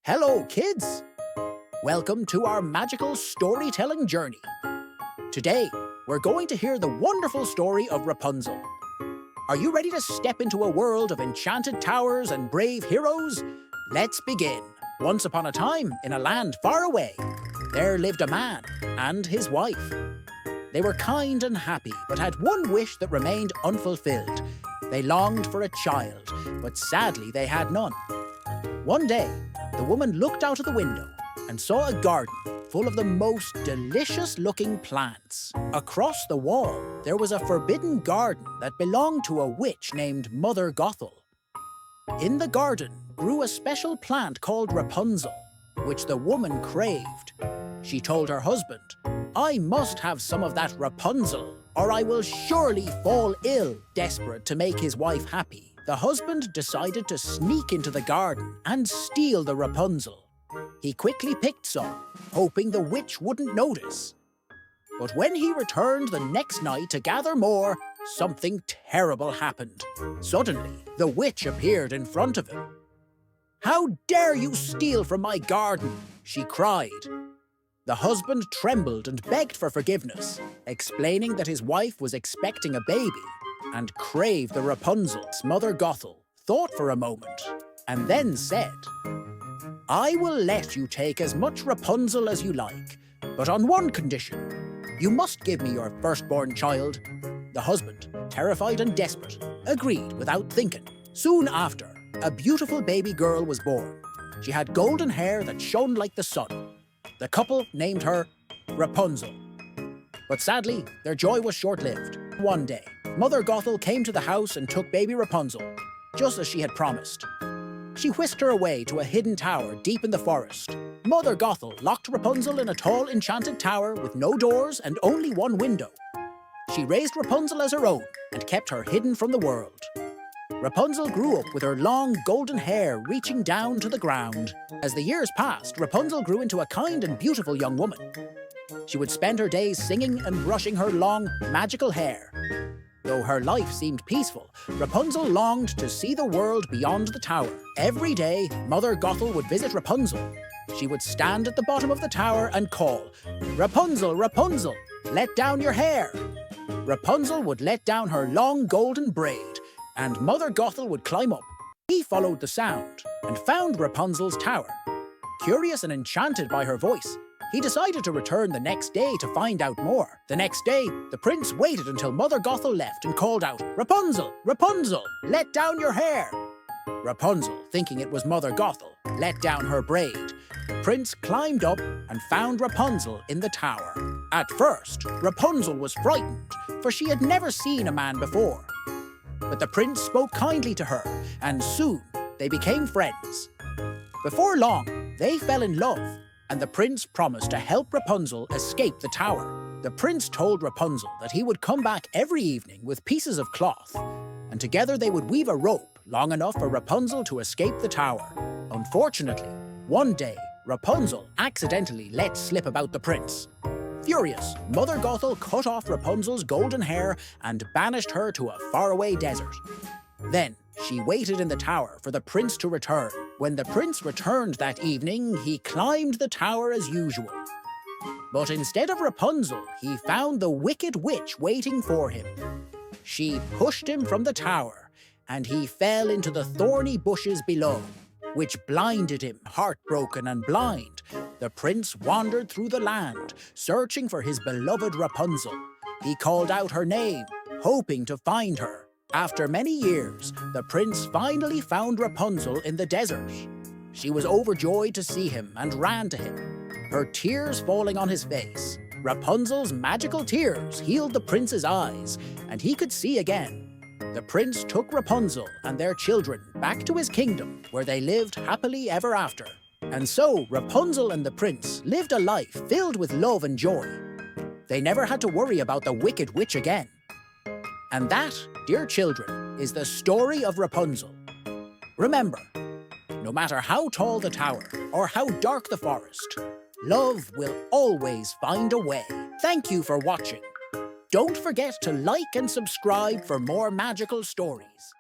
Hello, kids! Welcome to our magical storytelling journey. Today, we're going to hear the wonderful story of Rapunzel. Are you ready to step into a world of enchanted towers and brave heroes? Let's begin. Once upon a time, in a land far away, there lived a man and his wife. They were kind and happy, but had one wish that remained unfulfilled. They longed for a child, but sadly they had none. One day, the woman looked out of the window and saw a garden full of the most delicious-looking plants. Across the wall, there was a forbidden garden that belonged to a witch named Mother Gothel. In the garden grew a special plant called Rapunzel, which the woman craved. She told her husband, "I must have some of that Rapunzel, or I will surely fall ill." Desperate to make his wife happy, the husband decided to sneak into the garden and steal the Rapunzel. He quickly picked some, hoping the witch wouldn't notice. But when he returned the next night to gather more, something terrible happened. Suddenly, the witch appeared in front of him. "How dare you steal from my garden?" she cried. The husband trembled and begged for forgiveness, explaining that his wife was expecting a baby and craved the Rapunzel's. Mother Gothel thought for a moment and then said, "I will let you take as much Rapunzel as you like, but on one condition. You must give me your firstborn child." The husband, terrified and desperate, agreed without thinking. Soon after, a beautiful baby girl was born. She had golden hair that shone like the sun. The couple named her Rapunzel. But sadly, their joy was short-lived. One day, Mother Gothel came to the house and took baby Rapunzel, just as she had promised. She whisked her away to a hidden tower deep in the forest. Mother Gothel locked Rapunzel in a tall enchanted tower with no doors and only one window. She raised Rapunzel as her own and kept her hidden from the world. Rapunzel grew up with her long golden hair reaching down to the ground. As the years passed, Rapunzel grew into a kind and beautiful young woman. She would spend her days singing and brushing her long, magical hair. Though her life seemed peaceful, Rapunzel longed to see the world beyond the tower. Every day, Mother Gothel would visit Rapunzel. She would stand at the bottom of the tower and call, "Rapunzel, Rapunzel, let down your hair." Rapunzel would let down her long golden braid, and Mother Gothel would climb up. He followed the sound and found Rapunzel's tower. Curious and enchanted by her voice, he decided to return the next day to find out more. The next day, the prince waited until Mother Gothel left and called out, "Rapunzel, Rapunzel, let down your hair." Rapunzel, thinking it was Mother Gothel, let down her braid. The prince climbed up and found Rapunzel in the tower. At first, Rapunzel was frightened, for she had never seen a man before. But the prince spoke kindly to her, and soon they became friends. Before long, they fell in love, and the prince promised to help Rapunzel escape the tower. The prince told Rapunzel that he would come back every evening with pieces of cloth, and together they would weave a rope long enough for Rapunzel to escape the tower. Unfortunately, one day, Rapunzel accidentally let slip about the prince. Furious, Mother Gothel cut off Rapunzel's golden hair and banished her to a faraway desert. Then, she waited in the tower for the prince to return. When the prince returned that evening, he climbed the tower as usual. But instead of Rapunzel, he found the wicked witch waiting for him. She pushed him from the tower, and he fell into the thorny bushes below, which blinded him, heartbroken and blind. The prince wandered through the land, searching for his beloved Rapunzel. He called out her name, hoping to find her. After many years, the prince finally found Rapunzel in the desert. She was overjoyed to see him and ran to him, her tears falling on his face. Rapunzel's magical tears healed the prince's eyes, and he could see again. The prince took Rapunzel and their children back to his kingdom, where they lived happily ever after. And so Rapunzel and the prince lived a life filled with love and joy. They never had to worry about the wicked witch again. And that, dear children, is the story of Rapunzel. Remember, no matter how tall the tower or how dark the forest, love will always find a way. Thank you for watching. Don't forget to like and subscribe for more magical stories.